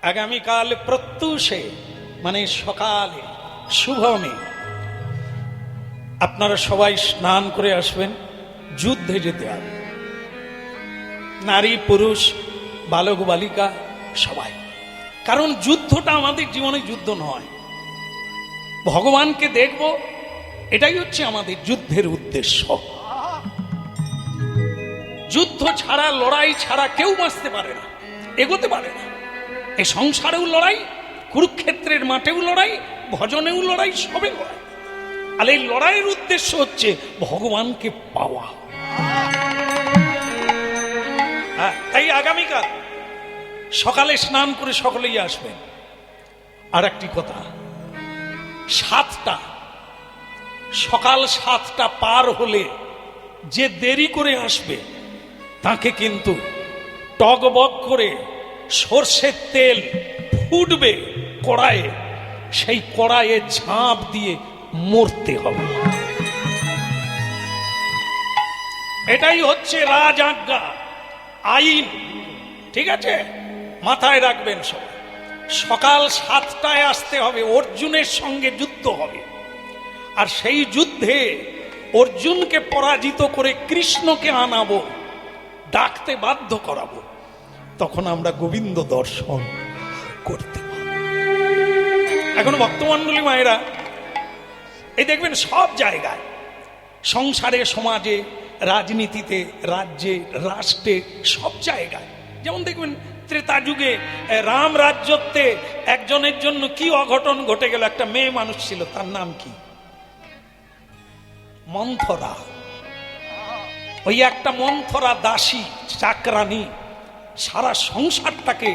আগামীকাল প্রত্যুষে মানে সকালে শুভমে আপনারা সবাই স্নান করে আসবেন, যুদ্ধে যেতে হবে, নারী পুরুষ বালক বালিকা সবাই। কারণ যুদ্ধটা আমাদের জীবনে যুদ্ধ নয়, ভগবানকে দেখব, এটাই হচ্ছে আমাদের যুদ্ধের উদ্দেশ্য। যুদ্ধ ছাড়া, লড়াই ছাড়া কেউ বাঁচতে পারে না, এগোতে পারে না। এই সংসারেও লড়াই, কুরুক্ষেত্রের মাঠেও লড়াই, ভজনেও লড়াই, সবে লড়াই। আর এই লড়াইয়ের উদ্দেশ্য হচ্ছে ভগবানকে পাওয়া। তাই আগামীকাল সকালে স্নান করে সকলেই আসবেন। আর একটি কথা, 7টা সকাল 7টা পার হলে যে দেরি করে আসবে তাকে কিন্তু টগবগ করে সর্ষের তেল ফুটবে কড়াইয়ে, সেই কড়াইয়ে ঝাঁপ দিয়ে মরতে হবে। এটাই হচ্ছে রাজ আজ্ঞা, আইন, ঠিক আছে? মাথায় রাখবেন সব। সকাল 7টায় আসতে হবে, অর্জুনের সঙ্গে যুদ্ধ হবে। আর সেই যুদ্ধে অর্জুনকে পরাজিত করে কৃষ্ণকে আনাবো, ডাকতে বাধ্য করাবো, তখন আমরা গোবিন্দ দর্শন করতে পারব। এখন ভক্তমণ্ডলী মায়েরা, এই দেখবেন সব জায়গায় সংসারে, সমাজে, রাজনীতিতে, রাজ্যে, রাষ্ট্রে, সব জায়গায়। যেমন দেখবেন ত্রেতা যুগে রাম রাজ্যত্বে একজনের জন্য কি অঘটন ঘটে গেল। একটা মেয়ে মানুষ ছিল, তার নাম কি? মন্থরা। ওই একটা মন্থরা দাসী, চাকরানী সারা সংসারটাকে,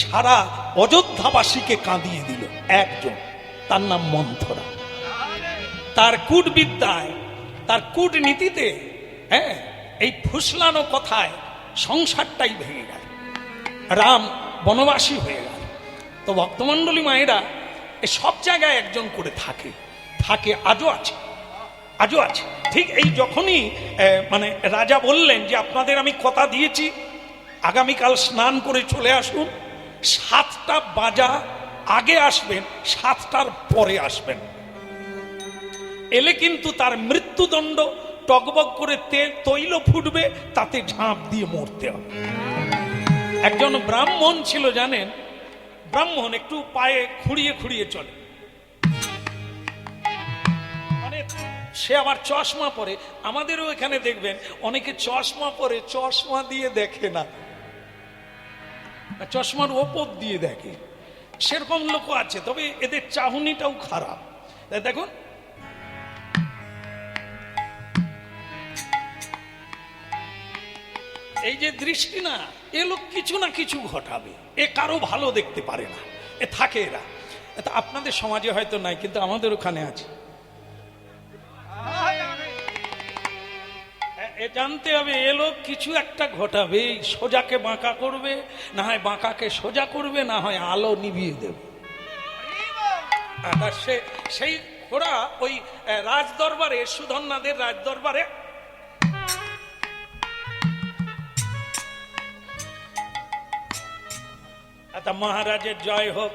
সারা অযোধ্যাবাসীকে কাঁদিয়ে দিল। একজন, তার নাম মন্থরা। তার কূটবিদ্যায়, তার কূটনীতিতে, হ্যাঁ, এই ফুসলানো কথায় সংসারটাই ভেঙে গেল। রাম বনবাসী হয়ে গেল। তো ভক্তমণ্ডলী মায়েরা এই সব জায়গায় একজন করে থাকে, আজও আছে, আজও আছে। ঠিক এই যখনই মানে রাজা বললেন যে আপনাদের আমি কথা দিয়েছি আগামীকাল স্নান করে চলে আসুন, 7টা বাজা আগে আসবেন, 7টার পরে আসবেন, এলে কিন্তু তার মৃত্যুদণ্ড, টকবক করে তৈল ফুটবে, তাতে ঝাঁপ দিয়ে মরতে হবে। একজন ব্রাহ্মণ ছিল জানেন, ব্রাহ্মণ একটু পায়ে খুঁড়িয়ে খুঁড়িয়ে চলে, মানে সে আবার চশমা পরে। আমাদেরও এখানে দেখবেন অনেকে চশমা পরে, চশমা দিয়ে দেখে না, চশমার ওপর দিয়ে দেখে, সেরকম লোকও আছে। তবে এদের চাহনিটাও খারাপ। দেখুন এই যে দৃষ্টি না, এ লোক কিছু না কিছু ঘটাবে, এ কারো ভালো দেখতে পারে না, এ থাকে এরা। আপনাদের সমাজে হয়তো নাই, কিন্তু আমাদের ওখানে আছে। এ জানতে হবে এ লোক কিছু একটা ঘটাবে, সোজাকে বাঁকা করবে, না হয় বাঁকাকে সোজা করবে, না হয় আলো নিভিয়ে দেবে। সেই ওরা ওই রাজদরবারে, সুধন্যাদের রাজদরবারে মহারাজের জয় হোক,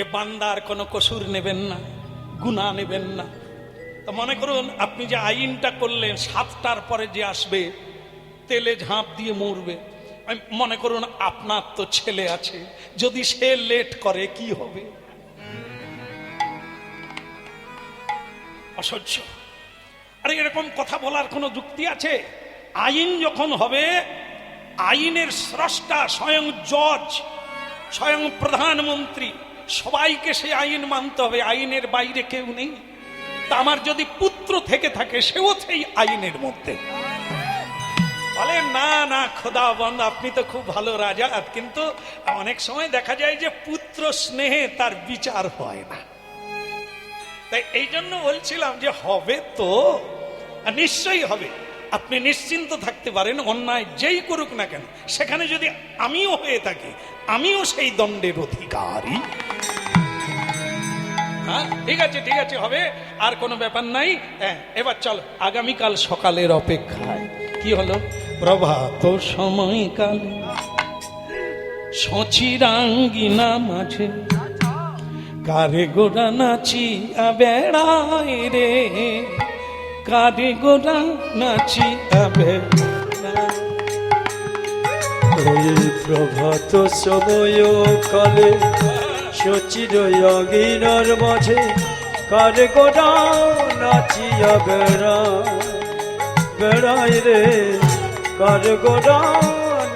এ বান্দার কোনো কসুর নেবেন না, গুনাহ নেবেন না। তো মনে করুন আপনি যে আইনটা করলেন 7টার পরে যে আসবে তেলে ঝাঁপ দিয়ে মরবে, মনে করুন আপনার তো ছেলে আছে, যদি সে লেট করে কি হবে? অসহ্য। আরে এরকম কথা বলার কোনো যুক্তি আছে? আইন যখন হবে, আইনের স্রষ্টা স্বয়ং জজ, স্বয়ং প্রধানমন্ত্রী, সবাইকে সেই আইন মানতে হবে, আইনের বাইরে কেউ নেই। তা আমার যদি পুত্র থেকে থাকে, সেও সেই আইনের মধ্যে। বলে না না খোদাবন্দ, আপনি তো খুব ভালো রাজা, কিন্তু অনেক সময় দেখা যায় যে পুত্র স্নেহে তার বিচার হয় না। তাই এই জন্য বলছিলাম যে হবে তো, নিশ্চয়ই হবে, আপনি নিশ্চিন্ত থাকতে পারেন। অন্যায় যেই করুক না কেন, সেখানে যদি আমিও হয়ে থাকি, আমিও সেই দণ্ডের অধিকারী। হ্যাঁ ঠিক আছে, ঠিক আছে, হবে, আর কোনো ব্যাপার নাই। হ্যাঁ এবার চলো, আগামীকাল সকালের অপেক্ষায়। কি হলো? প্রভাত সময়কাল সচিরাঙ্গিনা মাঝে কারে গোড়া নাচিয়া বেড়ায় রে, কারে গোড়া নাচিয়া বেড়ায়। ওই প্রভাত সময় কালে সচির অঙ্গিনার মাঝে কারে গোড়া নাচিয়া বেড়ায় রে, কারে গোড়া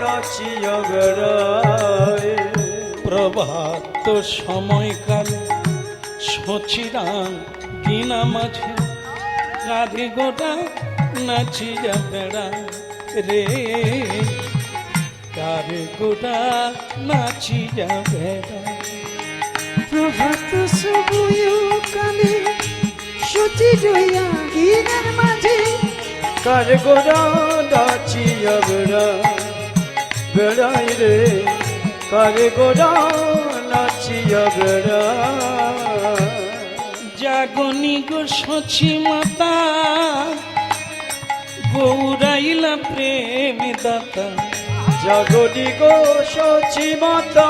নাচিয়া বেড়ায়। প্রভাত সময়কাল সচিরাঙ্গিনা মাঝে কারে গোড়া নাচিয়া বেড়ায় রে, কারে গোড়া নাচিয়া বেড়ায়। প্রভাত সময়কালে সচির অঙ্গিনার মাঝে কারে গোড়া নাচিয়া বেড়ায় রে, কারে গোড়া নাচিয়া বেড়ায়। জাগনি গো সচি মাতা গৌরাইলা প্রেম দাতা, জাগনি গো সচি মাতা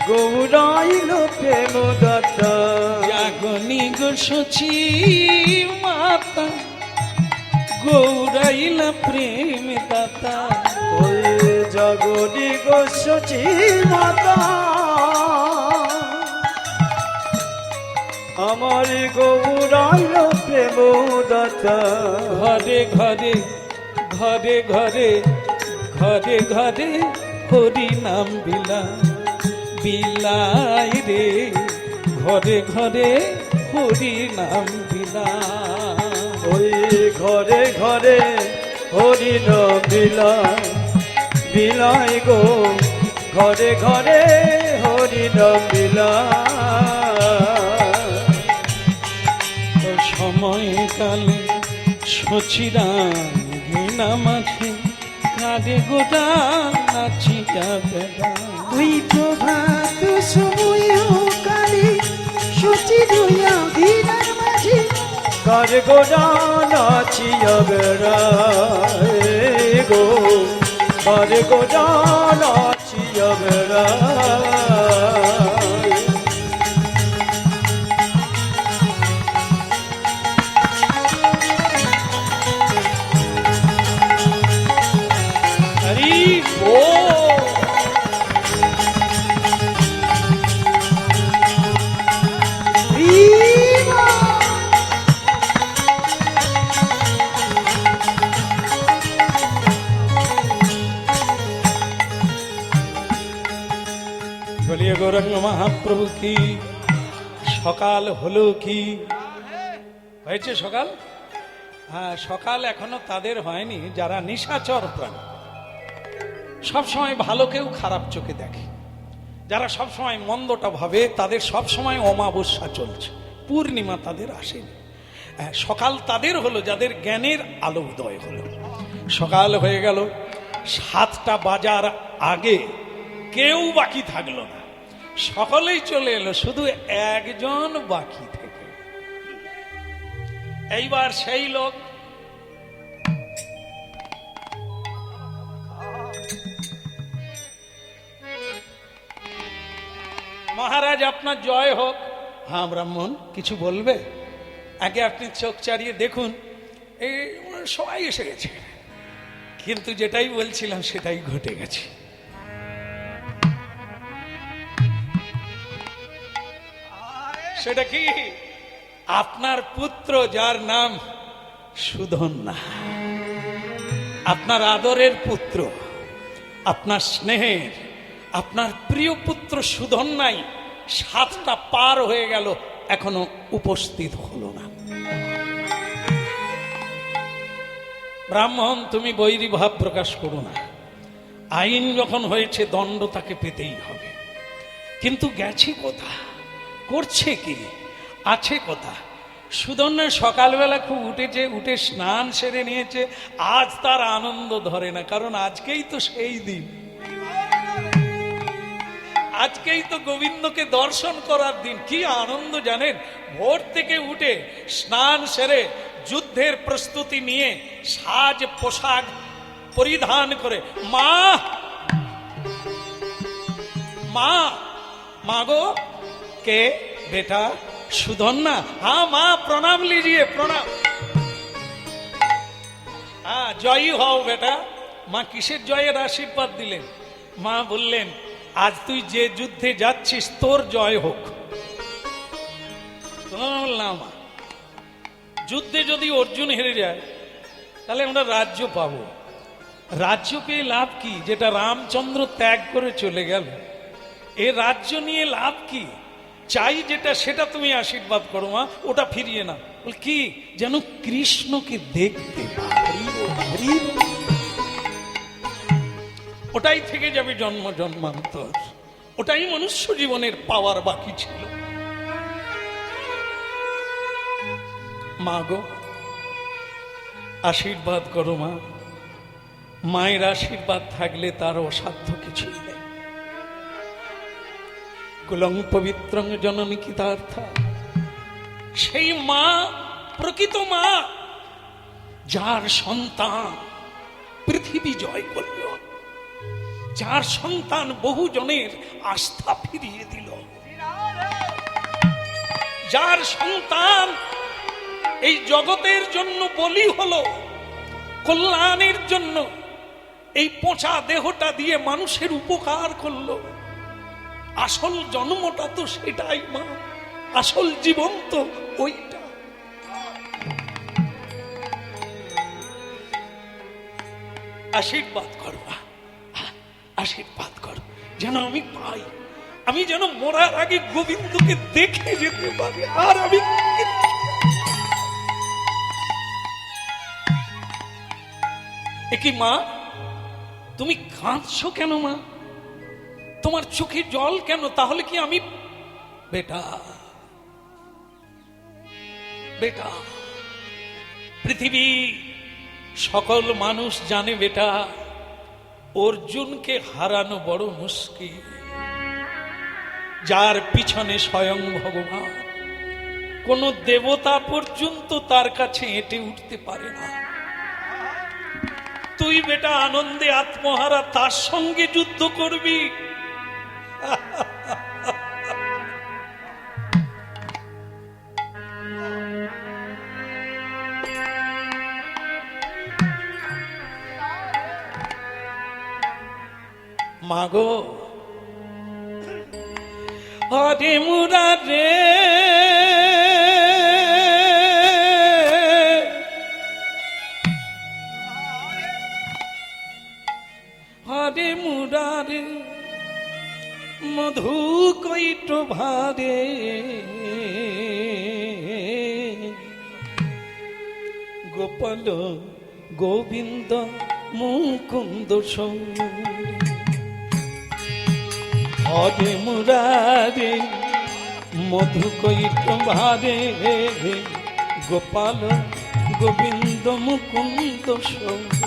গৌরাইল প্রেম দাতা। জাগনি গো সচি মাতা গৌরাইলা প্রেম দাতা, ওই জাগনি গো সচি মাতা আমার গৌরাইল প্রেম দাতা। ঘরে ঘরে ঘরে ঘরে ঘরে ঘরে হরি নাম বিলাই রে, ঘরে ঘরে হরি নাম বিলাই। ওই ঘরে ঘরে হরি নাম বিলাই বিলাই গো, ঘরে ঘরে হরি নাম বিলাই। সময়কালে সচিরাঙ্গি নামাছে কাঁদে গোটা নাচিয়া বেড়া। ওই প্রভাত সময় কালে সচি রইয়া ঘিনার মাঝে কার গোড়া নাচিয়া বেড়ায় গো, কার গোড়া নাচিয়া বেড়ায়। হরি বল। ভিড়া বলিয়ে গৌরাঙ্গ মহাপ্রভু কি সকাল হলো কি হয়েছে সকাল? হ্যাঁ, সকাল এখনো তাদের হয়নি যারা নিশাচর প্রাণী, সবসময় ভালোকেও খারাপ চোখে দেখে, যারা সবসময় মন্দটা ভাবে, তাদের সবসময় অমাবস্যা চলছে, পূর্ণিমা তাদের আসেনি। সকাল তাদের হলো যাদের জ্ঞানের আলো উদয় হলো। সকাল হয়ে গেল, 7টা বাজার আগে কেউ বাকি থাকলো না, সকলেই চলে এলো, শুধু একজন বাকি থেকে। এইবার সেই লোক মহারাজ আপনার জয় হোক। হ্যাঁ ব্রাহ্মণ, কিছু বলবে? আগে আপনি চোখ চারিয়ে দেখুন, এই সবাই এসে গেছে, কিন্তু যেটাই বলছিলাম সেটাই ঘটে গেছে। সেটা কি? আপনার পুত্র যার নাম সুধন্যা, আপনার আদরের পুত্র, আপনার স্নেহের, আপনার প্রিয় পুত্র সুধন্যাই 7টা পার হয়ে গেল, এখনো উপস্থিত হলো না। ব্রাহ্মণ, তুমি বৈরী ভাব প্রকাশ করো না, আইন যখন হয়েছে দণ্ড তাকে পেতেই হবে, কিন্তু গেছে কোথা, করছে কি, আছে কোথা? সুধন্যা সকালবেলা খুব উঠেছে, উঠে স্নান সেরে নিয়েছে, আজ তার আনন্দ ধরে না, কারণ আজকেই তো সেই দিন, আজকেই তো গোবিন্দকে দর্শন করার দিন। কি আনন্দ জানেন? ভোর থেকে উঠে স্নান সেরে যুদ্ধের প্রস্তুতি নিয়ে সাজ পোশাক পরিধান করে মা মা মা গো, কে? बेटा सुधन्ना। हाँ माँ प्रणाम लीजिए, प्रणाम। हाँ जयी हो बेटा। माँ किसेर जयेर आशीर्वाद दिलेन? माँ बोललेन आज तुई जे युद्धे जाच्छिस तोर जय होक। বললাম মা, যুদ্ধে যদি অর্জুন হেরে যায় তাহলে আমরা রাজ্য পাবো, রাজ্য পেয়ে লাভ কি? যেটা রামচন্দ্র ত্যাগ করে চলে গেল, এ রাজ্য নিয়ে লাভ কি? চাই যেটা সেটা তুমি আশীর্বাদ করো মা, ওটা ফিরিয়ে না। বল কি? যেন কৃষ্ণকে দেখতে, ওটাই থেকে যাবে জন্ম জন্মান্তর, ওটাই মনুষ্য জীবনের পাওয়ার বাকি ছিল। মা গো আশীর্বাদ করো মা, মায়ের আশীর্বাদ থাকলে তার অসাধ্য কিছুই নেই। কুলং পবিত্রং জননী কৃতার্থা, সেই মা প্রকৃত মা, যার সন্তান পৃথিবী জয় করল, যার সন্তান বহু জনের আস্থা ফিরিয়ে দিল, যার সন্তান এই জগতের জন্য বলি হলো, কল্যাণের জন্য এই পচা দেহটা দিয়ে মানুষের উপকার করলো। আসল জন্মটা তো সেটাই মা, আসল জীবন তো ওইটা। আশীর্বাদ কর মা, আশীর্বাদ কর যেন আমি পাই, আমি যেন মরার আগে গোবিন্দকে দেখে যেতে পারি। আর আমি কি মা, তুমি কাঁদছো কেন মা? তোমার চোখে জল কেন? তাহলে কি আমি বেটা, বেটা পৃথিবী সকল মানুষ জানে বেটা অর্জুনকে হারানো বড় মুশকিল, যার পিছনে স্বয়ং ভগবান, কোন দেবতা পর্যন্ত তার কাছে হেঁটে উঠতে পারে না। তুই বেটা আনন্দে আত্মহারা তার সঙ্গে যুদ্ধ করবি? মাগো হরে মুরারে, হরে মুরারে মধু কৈট ভারে, গোপাল গোবিন্দ মুকুন্দ সৌরি, হরে মুরারে মধু কৈট ভারে, গোপাল গোবিন্দ মুকুন্দ সৌরি।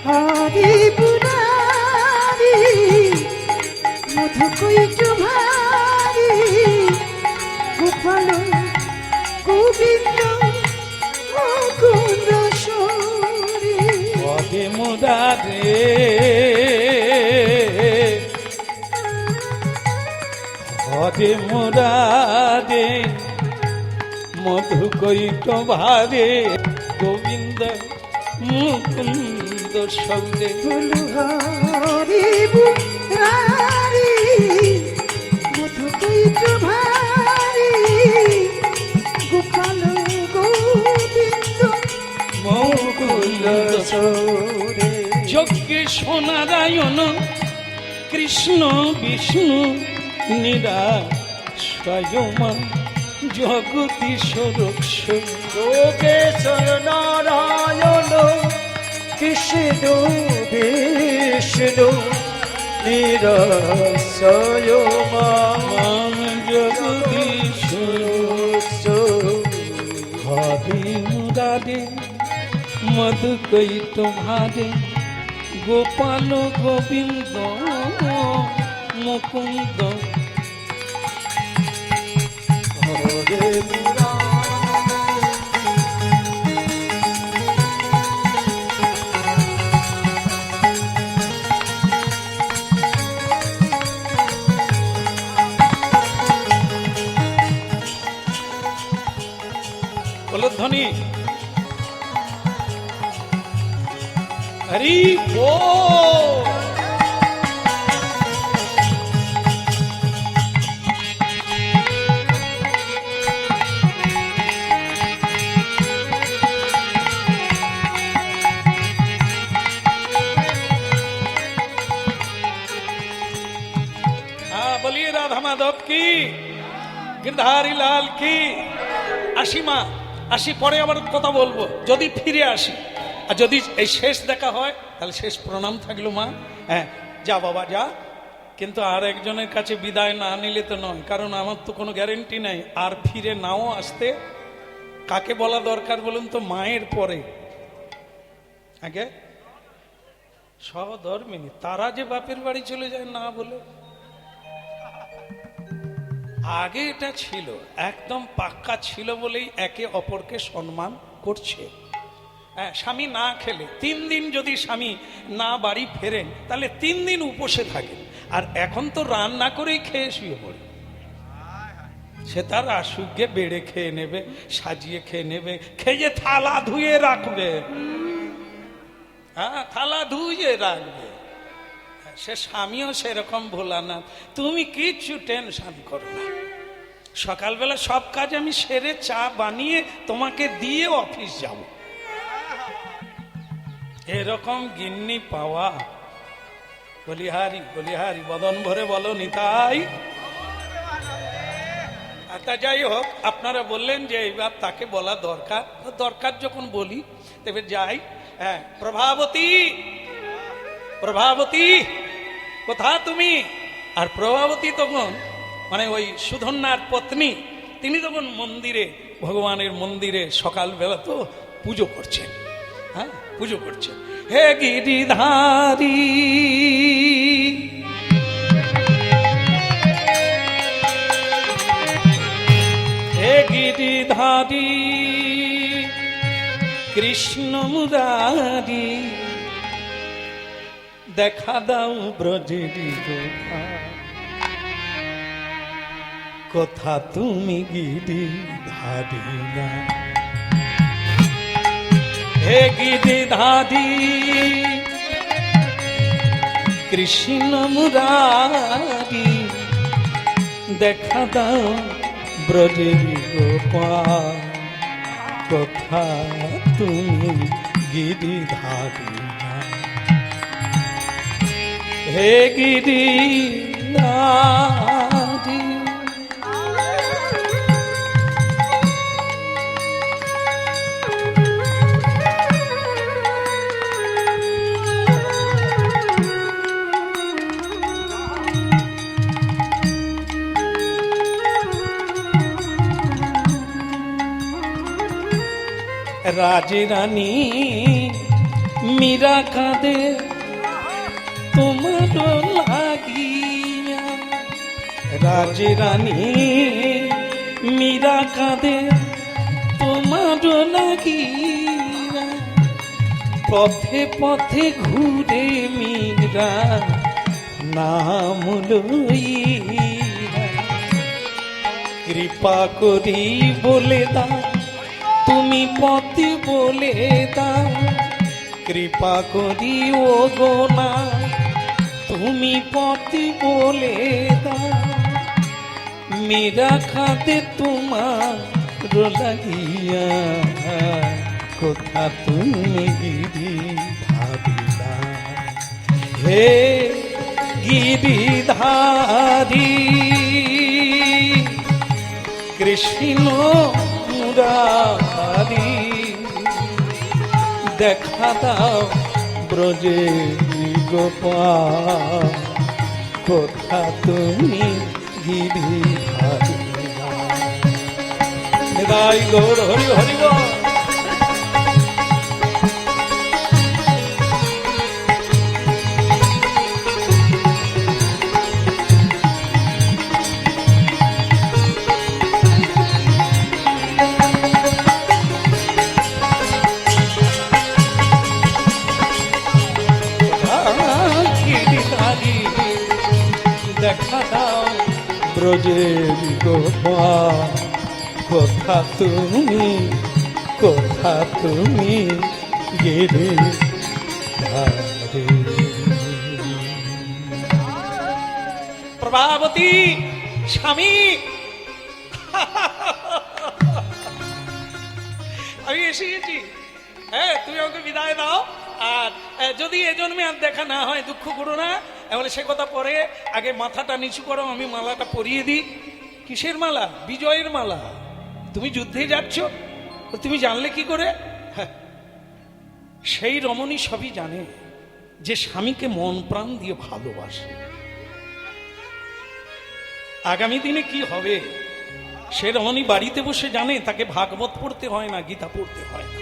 হরে মুরারি মধু কৈট ভারি, গোপাল গোবিন্দ মুকুন্দ সৌরি। হরে মুরারে হরে মুরারে মধু কৈট ভারে, গোবিন্দ মুকুন্দ সৌরে। বলু হরে মুরারি মধু কৈট ভারি, গোপাল গোবিন্দ মুকুন্দ সৌরে যজ্ঞেশ নারায়ণ কৃষ্ণ বিষ্ণু নিরা স্বয়ং জগদীশ্বর যোগেশ্বর নারায়ণ কৃষ্ণ বিষ্ণু নিরসয় মাম জগদীশ্বর। হরে মুরারে মধু কৈট ভারে, গোপাল গোবিন্দ মুকুন্দ। হরে ধ্বনি হরি বল। বলিয়ে রাধা মাধব কি, গিরধারী লাল কি। আসি মা, আসি, পরে আবার কথা বলবো যদি ফিরে আসি। আর যদি এই শেষ দেখা হয় তাহলে শেষ প্রণাম থাকলো মা। হ্যাঁ যা বাবা যা, কিন্তু আর একজনের কাছে বিদায় না নিলে তো নয়, কারণ আমার তো কোনো গ্যারেন্টি নাই আর ফিরে নাও আসতে। কাকে বলা দরকার বলুন তো? মায়ের পরে আগে সহধর্মিনী, তারা যে বাপের বাড়ি চলে যায় না বলে। আগে এটা ছিল, একদম পাক্কা ছিল বলেই একে অপরকে সম্মান করছে। হ্যাঁ, স্বামী না খেলে 3 দিন যদি স্বামী না বাড়ি ফেরেন তাহলে 3 দিন উপসে থাকেন। আর এখন তো রান্না করেই খেয়ে শুয়ে পড়ে। সে তার আসুকে বেড়ে খেয়ে নেবে, সাজিয়ে খেয়ে নেবে, খেয়ে থালা ধুয়ে রাখবে। হ্যাঁ, থালা ধুয়ে রাখবে। সে স্বামীও সেরকম ভোলা না। তুমি কিচ্ছু টেনশন করো না, সকালবেলা সব কাজ আমি সেরে চা বানিয়ে তোমাকে দিয়ে অফিস যাব। এরকম গিন্নি পাওয়া, বলিহারি বলিহারি, বদন ভরে বলো নিতাই। তা যাই হোক, আপনারা বললেন যে এইবার তাকে বলা দরকার, তো দরকার যখন বলি তবে যাই। হ্যাঁ, প্রভাবতী, প্রভাবতী কোথা তুমি? আর প্রভাবতী তখন মানে ওই সুধন্যার পত্নী, তিনি তখন মন্দিরে, ভগবানের মন্দিরে সকালবেলা তো পুজো করছেন। হ্যাঁ, পুজো করছেন। হে গিরিধারী, হে গিরিধারী কৃষ্ণ মুরারি, দেখা দাও ব্রজেরি গোপাল, কোথা তুমি গিরিধারী না? হে গিরিধারী কৃষ্ণ মুরারি, দেখা দাও ব্রজেরি গোপাল, কোথা তুমি গিরিধারী না? হে গিরিধারী। রাজরানী মীরা কাঁদে তোমার লাগিয়া, রাজরানী মীরা কাঁদে তোমার লাগিয়া, পথে পথে ঘুরে মীরা নাম লইয়া, কৃপা করি বলে দাও তুমি পথে বলে দাও, কৃপা করি ও গোনা তুমি পথে বলে দাও, মীরা খাতে তোমার লাগিয়া, কোথা তুমি গিরিধারী না? হে গিরিধারী কৃষ্ণ মুরারি, দেখা দাও ব্রজে গোপাল, কোথা তুমি গিরিধারী না? নিতাই গৌর হরি হরি বল। দেখা দাও ব্রজের গোপাল, কোথা তুমি, কোথা তুমি গিরিধারী। প্রভাবতী স্বামী, আমি এসে গেছি। হ্যাঁ, তুমি আমাকে বিদায় দাও। আর যদি এ জন্মে আর দেখা না হয় দুঃখ করো না, এবারে সে কথা পরে, আগে মাথাটা নিচু করো, আমি মালাটা পরিয়ে দিই। কিসের মালা? বিজয়ের মালা। তুমি যুদ্ধে যাচ্ছ, তুমি জানলে কি করে? হ্যাঁ, সেই রমণী সবই জানে যে স্বামীকে মন প্রাণ দিয়ে ভালোবাসে। আগামী দিনে কি হবে সে রমণী বাড়িতে বসে জানে, তাকে ভাগবত পড়তে হয় না, গীতা পড়তে হয় না।